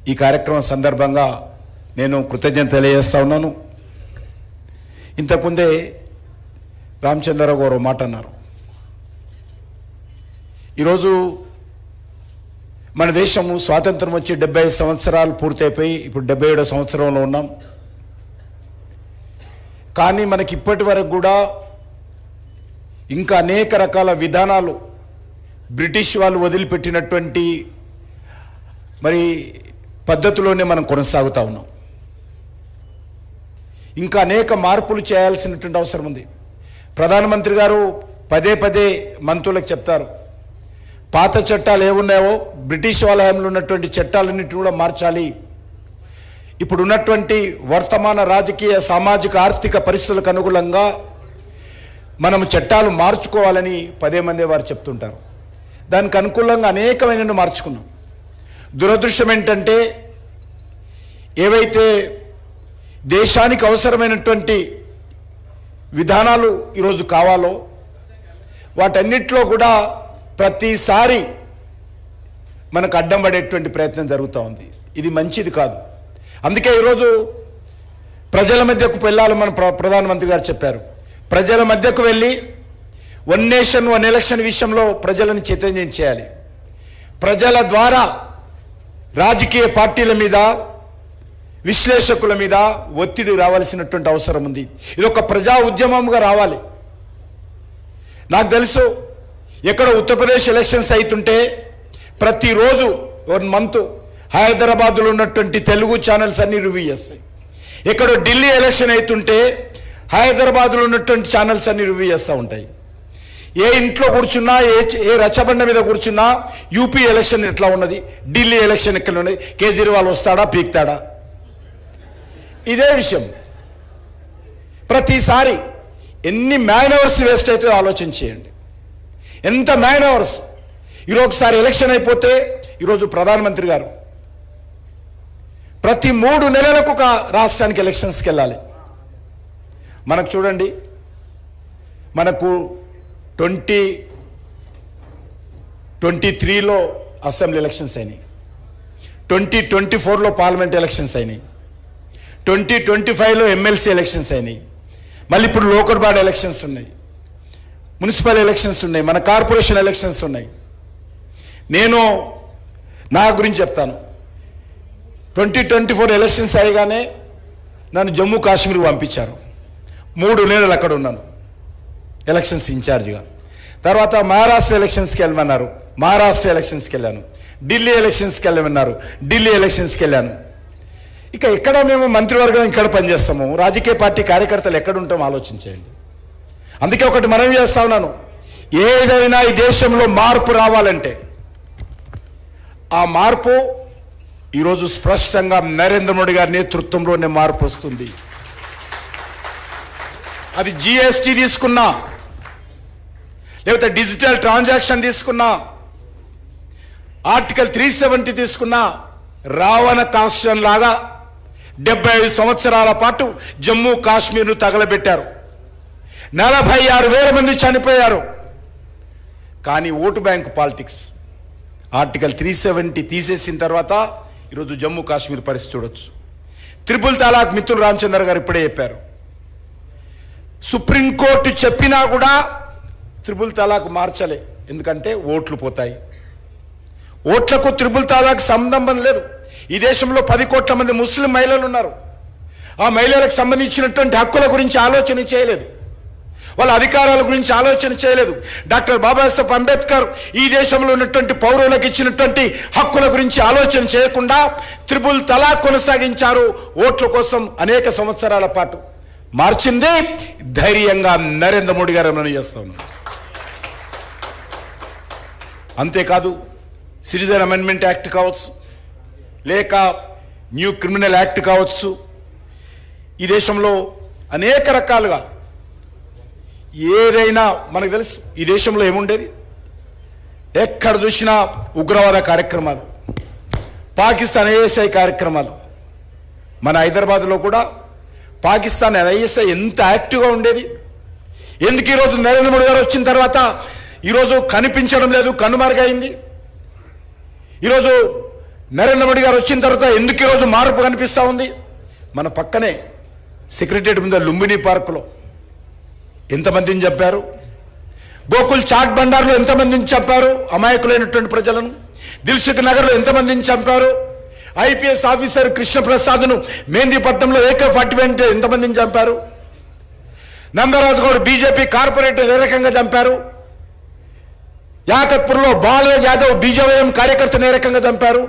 ఈ కార్యక్రమం సందర్భంగా నేను కృతజ్ఞత తెలియజేస్తా ఉన్నాను. ఇంతకుముందే రామచంద్రరావు గారు మాట అన్నారు. ఈరోజు మన దేశము స్వాతంత్రం వచ్చి 75 సంవత్సరాలు పూర్తయిపోయి ఇప్పుడు 77వ సంవత్సరంలో ఉన్నాం. కానీ మనకి ఇప్పటి వరకు కూడా ఇంకా అనేక రకాల విధానాలు బ్రిటిష్ వాళ్ళు వదిలిపెట్టినటువంటి మరి పద్ధతిలోనే మనం కొనసాగుతూ ఉన్నాం. ఇంకా అనేక మార్పులు చేయాల్సినటువంటి అవసరం ఉంది. ప్రధానమంత్రి గారు పదే పదే మంత్రులకు చెప్తారు, పాత చట్టాలు ఏమున్నాయో బ్రిటిష్ వాళ్ళ హయాంలో ఉన్నటువంటి చట్టాలన్నింటినీ కూడా మార్చాలి. ఇప్పుడు ఉన్నటువంటి వర్తమాన రాజకీయ సామాజిక ఆర్థిక పరిస్థితులకు అనుగుణంగా మనం చట్టాలు మార్చుకోవాలని పదే మందే వారు చెప్తుంటారు. దానికి అనుకూలంగా అనేకమైన మార్చుకున్నాం. దురదృష్టం ఏంటంటే ఏవైతే దేశానికి అవసరమైనటువంటి విధానాలు ఈరోజు కావాలో వాటన్నిటిలో కూడా ప్రతిసారి మనకు అడ్డం పడేటువంటి ప్రయత్నం జరుగుతూ ఉంది. ఇది మంచిది కాదు. అందుకే ఈరోజు ప్రజల మధ్యకు వెళ్ళాలి. మన ప్రధానమంత్రి గారు చెప్పారు, ప్రజల మధ్యకు వెళ్ళి 1 నేషన్ 1 ఎలక్షన్ విషయంలో ప్రజలను చైతన్యం చేయాలి. ప్రజల ద్వారా రాజకీయ పార్టీల మీద విశ్లేషకుల మీద ఒత్తిడి రావాల్సినటువంటి అవసరం ఉంది. ఇది ఒక ప్రజా ఉద్యమంగా రావాలి. నాకు తెలుసు, ఎక్కడ ఉత్తరప్రదేశ్ ఎలక్షన్స్ అవుతుంటే ప్రతిరోజు 1 మంత్ హైదరాబాద్లో ఉన్నటువంటి తెలుగు ఛానల్స్ అన్ని రివ్యూ చేస్తాయి. ఎక్కడో ఢిల్లీ ఎలక్షన్ అవుతుంటే హైదరాబాద్లో ఉన్నటువంటి ఛానల్స్ అన్ని రివ్యూ చేస్తూ ఉంటాయి. ఏ ఇంట్లో కూర్చున్నా ఏ రచ్చబండ మీద కూర్చున్నా యూపీ ఎలక్షన్ ఎట్లా ఉన్నది, ఢిల్లీ ఎలక్షన్ ఎక్కడ ఉన్నది, కేజ్రీవాల్ వస్తాడా పీక్తాడా, ఇదే విషయం. ప్రతిసారి ఎన్ని మ్యాన్ అవర్స్ వేస్ట్ అయితే ఆలోచన చేయండి. ఎంత మ్యాన్ అవర్స్. ఈరోజు ఒకసారి ఎలక్షన్ అయిపోతే ఈరోజు ప్రధానమంత్రి గారు ప్రతి 3 నెలలకు ఒక రాష్ట్రానికి ఎలక్షన్స్కి వెళ్ళాలి. మనకు చూడండి, మనకు 2023లో అసెంబ్లీ ఎలక్షన్స్ అయినాయి, 2024లో పార్లమెంట్ ఎలక్షన్స్ అయినాయి, 2025లో ఎమ్మెల్సీ ఎలక్షన్స్ అయినాయి, మళ్ళీ ఇప్పుడు లోకల్ బాడీ ఎలక్షన్స్ ఉన్నాయి, మున్సిపల్ ఎలక్షన్స్ ఉన్నాయి, మన కార్పొరేషన్ ఎలక్షన్స్ ఉన్నాయి. నేను నా గురించి చెప్తాను. 2024 ఎలక్షన్స్ అయ్యగానే నన్ను జమ్మూ కాశ్మీర్ పంపించారు. 3 నెలలు అక్కడ ఉన్నాను ఎలక్షన్స్ ఇన్ఛార్జిగా. తర్వాత మహారాష్ట్ర ఎలక్షన్స్కి వెళ్ళమన్నారు, మహారాష్ట్ర ఎలక్షన్స్కి వెళ్ళాను. ఢిల్లీ ఎలక్షన్స్కి వెళ్ళమన్నారు, ఢిల్లీ ఎలక్షన్స్కి వెళ్ళాను. ఇక ఎక్కడ మేము మంత్రివర్గం ఇక్కడ పనిచేస్తాము, రాజకీయ పార్టీ కార్యకర్తలు ఎక్కడ ఉంటామో ఆలోచించేయండి. అందుకే ఒకటి మనవి చేస్తా ఉన్నాను, ఏదైనా ఈ దేశంలో మార్పు రావాలంటే ఆ మార్పు ఈరోజు స్పష్టంగా నరేంద్ర మోడీ గారి నేతృత్వంలోనే మార్పు వస్తుంది. అది జిఎస్టీ తీసుకున్నా, లేకపోతే డిజిటల్ ట్రాన్సాక్షన్ తీసుకున్నా, ఆర్టికల్ 370 తీసుకున్నా, రావణ కాన్స్టిట్యూషన్ లాగా 75 సంవత్సరాల పాటు జమ్మూ కాశ్మీర్ను తగలబెట్టారు. 46,000 మంది చనిపోయారు. కానీ ఓటు బ్యాంకు పాలిటిక్స్, ఆర్టికల్ 370 తీసేసిన తర్వాత ఈరోజు జమ్మూ కాశ్మీర్ పరిస్థితి చూడొచ్చు. త్రిపుల్ తలాక్ మిత్రులు రామచంద్ర గారు ఇప్పుడే చెప్పారు. సుప్రీంకోర్టు చెప్పినా కూడా త్రిపుల్ తలాక్ మార్చలే, ఎందుకంటే ఓట్లు పోతాయి. ఓట్లకు త్రిపుల్ తలాక్ సంబంధం లేదు. ఈ దేశంలో 10 కోట్ల మంది ముస్లిం మహిళలు ఉన్నారు. ఆ మహిళలకు సంబంధించినటువంటి హక్కుల గురించి ఆలోచన చేయలేదు, వాళ్ళ అధికారాల గురించి ఆలోచన చేయలేదు. డాక్టర్ బాబాసాహెబ్ అంబేద్కర్ ఈ దేశంలో ఉన్నటువంటి పౌరులకు ఇచ్చినటువంటి హక్కుల గురించి ఆలోచన చేయకుండా త్రిపుల్ తలాక్ కొనసాగించారు. ఓట్ల కోసం అనేక సంవత్సరాల పాటు మార్చింది ధైర్యంగా నరేంద్ర మోడీ గారు మనం చేస్తా ఉన్నాం. అంతేకాదు, సిటిజన్ అమెండ్మెంట్ యాక్ట్ కావచ్చు, లేక న్యూ క్రిమినల్ యాక్ట్ కావచ్చు, ఈ దేశంలో అనేక రకాలుగా ఏదైనా మనకు తెలుసు. ఈ దేశంలో ఏముండేది, ఎక్కడ చూసినా ఉగ్రవాద కార్యక్రమాలు, పాకిస్తాన్ ఐఎస్ఐ కార్యక్రమాలు. మన హైదరాబాద్లో కూడా పాకిస్తాన్ ఐఎస్ఐ ఎంత యాక్టివ్గా ఉండేది. ఎందుకు ఈరోజు నరేంద్ర మోడీ గారు వచ్చిన తర్వాత ఈరోజు కనిపించడం లేదు, కనుమరుగైంది. ఈరోజు నరేంద్ర మోడీ గారు వచ్చిన తర్వాత ఎందుకు ఈరోజు మార్పు కనిపిస్తూ ఉంది? మన పక్కనే సెక్రటరియట్ ముందు లుంబిని పార్కులో ఎంతమందిని చంపారు? గోకుల్ చాట్ బండార్లో ఎంతమందిని చంపారు అమాయకులైనటువంటి ప్రజలను? దిల్సుఖ్ నగర్లో ఎంతమందిని చంపారు? ఐపీఎస్ ఆఫీసర్ కృష్ణప్రసాద్ను మెహందీపట్నంలో AK-47 ఎంతమందిని చంపారు? నందరాజు గౌడ్ బీజేపీ కార్పొరేటర్ ఏ రకంగా చంపారు? యాకత్పూర్లో బాలరాజ్ యాదవ్ బీజేవైఎం కార్యకర్తను ఏ రకంగా చంపారు?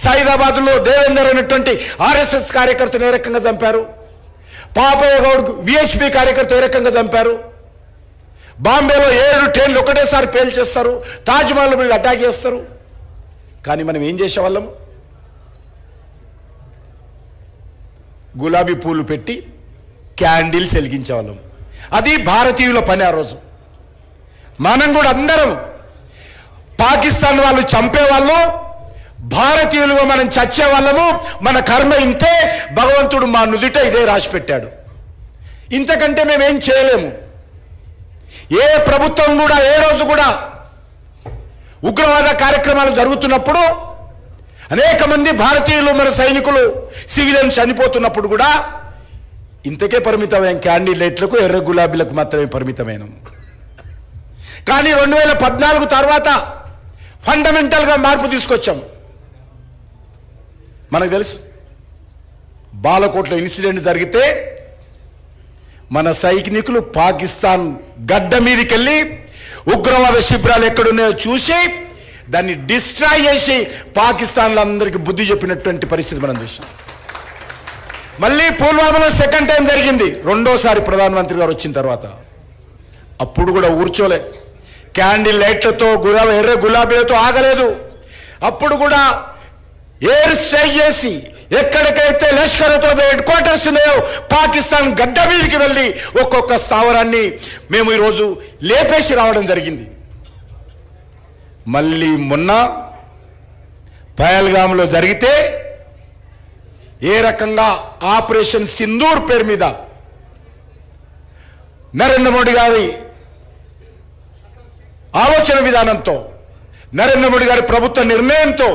సైదాబాద్లో దేవేందర్ అనేటువంటి RSS కార్యకర్తను ఏ రకంగా చంపారు? పాపయ్య గౌడ్ VHP కార్యకర్త ఏ రకంగా చంపారు? బాంబేలో 7 ట్రైన్లు ఒకటేసారి పేల్చేస్తారు, తాజ్మహల్ మీద అటాక్ చేస్తారు. కానీ మనం ఏం చేసేవాళ్ళము? గులాబీ పూలు పెట్టి క్యాండిల్స్ వెలిగించేవాళ్ళం. అది భారతీయుల పని. ఆ రోజు మనం కూడా అందరం పాకిస్తాన్ వాళ్ళు చంపేవాళ్ళు, భారతీయులుగా మనం చచ్చేవాళ్ళము. మన కర్మ ఇంతే, భగవంతుడు మా నుదిట ఇదే రాసి పెట్టాడు. ఇంతకంటే మేమేం చేయలేము. ఏ ప్రభుత్వం కూడా ఏ రోజు కూడా ఉగ్రవాద కార్యక్రమాలు జరుగుతున్నప్పుడు అనేక మంది భారతీయులు మన సైనికులు సివిలియన్ చనిపోతున్నప్పుడు కూడా ఇంతకే పరిమితమైన క్యాండిల్ లైట్లకు ఎర్ర గులాబీలకు మాత్రమే పరిమితమైన. కానీ 2014 తర్వాత ఫండమెంటల్గా మార్పు తీసుకొచ్చాం. మనకు తెలుసు, బాలకోట్లో ఇన్సిడెంట్ జరిగితే మన సైనికులు పాకిస్తాన్ గడ్డ మీదకి వెళ్ళి ఉగ్రవాద శిబిరాలు ఎక్కడున్నాయో చూసి దాన్ని డిస్ట్రాయ్ చేసి పాకిస్తాన్లో అందరికీ బుద్ధి చెప్పినటువంటి పరిస్థితి మనం చూసాం. మళ్ళీ పుల్వామాలో సెకండ్ టైం జరిగింది, రెండోసారి ప్రధానమంత్రి గారు వచ్చిన తర్వాత. అప్పుడు కూడా ఊర్చోలే, క్యాండిల్ లైట్లతో ఎర్ర గులాబీలతో ఆగలేదు. అప్పుడు కూడా ఎయిర్ స్ట్రైక్ చేసి ఎక్కడికైతే లష్కర్తో హెడ్ క్వార్టర్స్ ఉన్నాయో పాకిస్తాన్ గడ్డ మీదకి వెళ్ళి ఒక్కొక్క స్థావరాన్ని మేము ఈరోజు లేపేసి రావడం జరిగింది. మళ్ళీ మొన్న పహల్గామ్లో జరిగితే ఏ రకంగా ఆపరేషన్ సింధూర్ పేరు మీద నరేంద్ర మోడీ గారి ఆలోచన విధానంతో, నరేంద్ర మోడీ గారి ప్రభుత్వ నిర్ణయంతో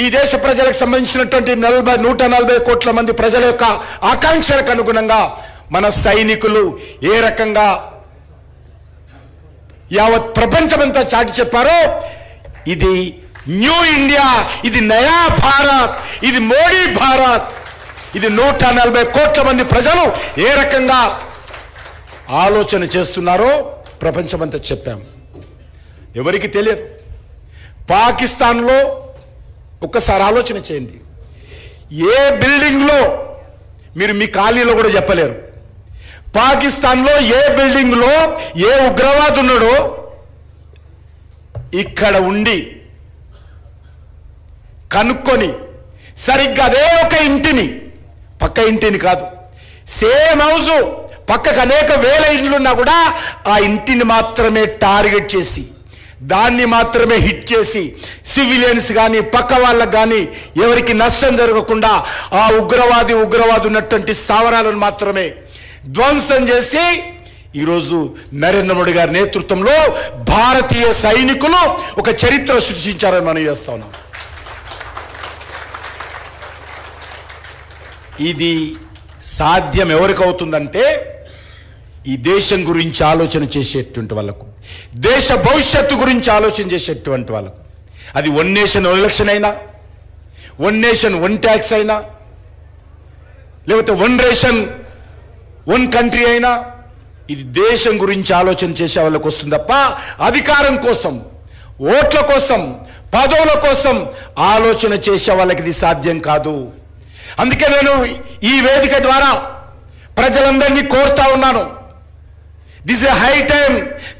ఈ దేశ ప్రజలకు సంబంధించినటువంటి 140 కోట్ల మంది ప్రజల యొక్క ఆకాంక్షలకు అనుగుణంగా మన సైనికులు ఏ రకంగా యావత్ ప్రపంచమంతా చాటి చెప్పారో, ఇది న్యూ ఇండియా, ఇది నయా భారత్, ఇది మోడీ భారత్, ఇది 140 కోట్ల మంది ప్రజలు ఏ రకంగా ఆలోచన చేస్తున్నారో ప్రపంచమంతా చెప్పాం. ఎవరికి తెలియదు. పాకిస్తాన్లో ఒక్కసారి ఆలోచన చేయండి, ఏ బిల్డింగ్లో మీరు మీ ఖాళీలో కూడా చెప్పలేరు. పాకిస్తాన్లో ఏ బిల్డింగ్లో ఏ ఉగ్రవాది ఉన్నాడో ఇక్కడ ఉండి కనుక్కొని సరిగ్గా అదే ఒక ఇంటిని, పక్క ఇంటిని కాదు, సేమ్ హౌస్ పక్కకు అనేక వేల ఇండ్లున్నా కూడా ఆ ఇంటిని మాత్రమే టార్గెట్ చేసి దాన్ని మాత్రమే హిట్ చేసి సివిలియన్స్ కానీ పక్క వాళ్ళకు కానీ ఎవరికి నష్టం జరగకుండా ఆ ఉగ్రవాది ఉన్నటువంటి స్థావరాలను మాత్రమే ధ్వంసం చేసి ఈరోజు నరేంద్ర మోడీ గారి నేతృత్వంలో భారతీయ సైనికులు ఒక చరిత్ర సృష్టించారని మనం చేస్తా ఉన్నాం. ఇది సాధ్యం ఎవరికి అవుతుందంటే ఈ దేశం గురించి ఆలోచన చేసేటువంటి వాళ్ళకు, దేశ భవిష్యత్తు గురించి ఆలోచన చేసేటువంటి వాళ్ళకు. అది 1 నేషన్ 1 ఎలక్షన్ అయినా, 1 నేషన్ 1 ట్యాక్స్ అయినా, లేకపోతే 1 రేషన్ 1 కంట్రీ అయినా, ఇది దేశం గురించి ఆలోచన చేసే వాళ్ళకు వస్తుంది తప్ప అధికారం కోసం, ఓట్ల కోసం, పదవుల కోసం ఆలోచన చేసే వాళ్ళకి ఇది సాధ్యం కాదు. అందుకే నేను ఈ వేదిక ద్వారా ప్రజలందరినీ కోరుతా ఉన్నాను, this A high time.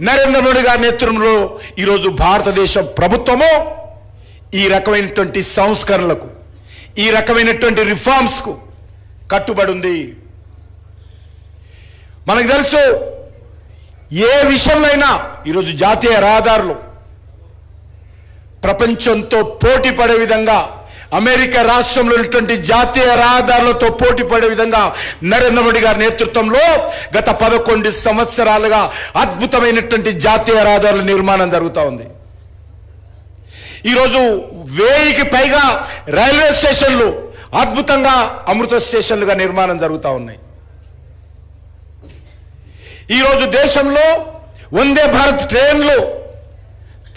Narendra Modi గారి నేతృత్వంలో ఈరోజు భారతదేశ ప్రభుత్వము ఈ రకమైనటువంటి సంస్కరణలకు, ఈ రకమైనటువంటి రిఫార్మ్స్కు కట్టుబడి ఉంది. మనకు తెలుసు, ఏ విషయంలో ఈరోజు జాతీయ రహదారులు ప్రపంచంతో పోటీ పడే విధంగా, అమెరికా రాష్ట్రంలో ఉన్నటువంటి జాతీయ రహదారులతో పోటీ పడే విధంగా నరేంద్ర మోడీ గారి నేతృత్వంలో గత 11 సంవత్సరాలుగా అద్భుతమైనటువంటి జాతీయ రహదారుల నిర్మాణం జరుగుతూ ఉంది. ఈరోజు 1000కి పైగా రైల్వే స్టేషన్లు అద్భుతంగా అమృత స్టేషన్లుగా నిర్మాణం జరుగుతూ ఉన్నాయి. ఈరోజు దేశంలో వందే భారత్ ట్రైన్లు,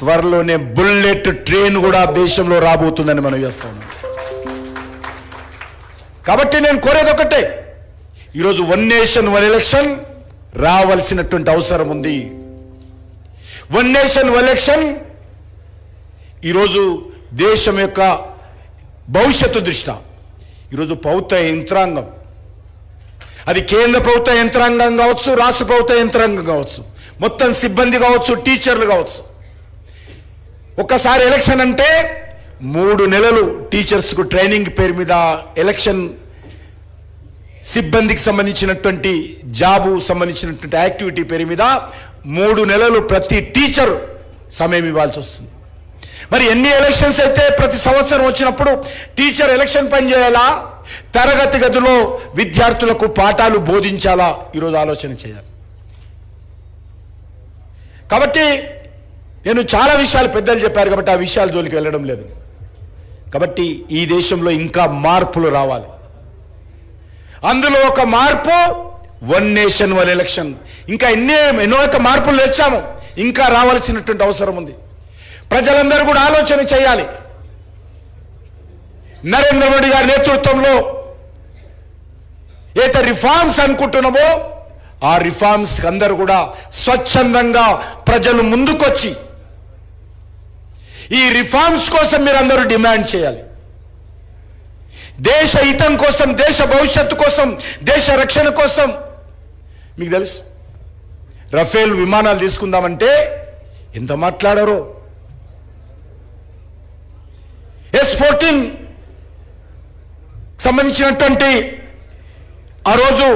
త్వరలోనే బుల్లెట్ ట్రైన్ కూడా దేశంలో రాబోతుందని మనం చేస్తాము. కాబట్టి నేను కోరేది ఒకటే, ఈరోజు వన్ నేషన్ వన్ ఎలక్షన్ రావాల్సినటువంటి అవసరం ఉంది. వన్ నేషన్ వన్ ఎలక్షన్ ఈరోజు దేశం యొక్క భవిష్యత్తు దృష్ట్యా ఈరోజు ప్రభుత్వ యంత్రాంగం, అది కేంద్ర ప్రభుత్వ యంత్రాంగం కావచ్చు, రాష్ట్ర ప్రభుత్వ యంత్రాంగం కావచ్చు, మొత్తం సిబ్బంది కావచ్చు, టీచర్లు కావచ్చు, ఒక్కసారి ఎలక్షన్ అంటే 3 నెలలు టీచర్స్కు ట్రైనింగ్ పేరు మీద, ఎలక్షన్ సిబ్బందికి సంబంధించినటువంటి జాబు సంబంధించినటువంటి యాక్టివిటీ పేరు మీద 3 నెలలు ప్రతి టీచర్ సమయం ఇవ్వాల్సి వస్తుంది. మరి ఎన్ని ఎలక్షన్స్ అయితే ప్రతి సంవత్సరం వచ్చినప్పుడు టీచర్ ఎలక్షన్ పని చేయాలా, తరగతి గదిలో విద్యార్థులకు పాఠాలు బోధించాలా, ఈరోజు ఆలోచన చేయాలి. కాబట్టి నేను చాలా విషయాలు పెద్దలు చెప్పారు కాబట్టి ఆ విషయాల జోలికి వెళ్ళడం లేదు. కాబట్టి ఈ దేశంలో ఇంకా మార్పులు రావాలి. అందులో ఒక మార్పు వన్ నేషన్ వన్ ఎలక్షన్. ఇంకా ఎన్నో మార్పులు తెచ్చాము, ఇంకా రావాల్సినటువంటి అవసరం ఉంది. ప్రజలందరూ కూడా ఆలోచన చేయాలి. నరేంద్ర మోడీ గారి నేతృత్వంలో ఏదైతే రిఫార్మ్స్ అనుకుంటున్నామో ఆ రిఫార్మ్స్ అందరూ కూడా స్వచ్ఛందంగా ప్రజలు ముందుకొచ్చి ఈ రిఫార్మ్స్ కోసం మీరందరూ డిమాండ్ చేయాలి. దేశ హితం కోసం, దేశ భవిష్యత్తు కోసం, దేశ రక్షణ కోసం. మీకు తెలుసు, రఫేల్ విమానాలు తీసుకుందామంటే ఎంత మాట్లాడారో. S-14 సంబంధించినటువంటి ఆ రోజు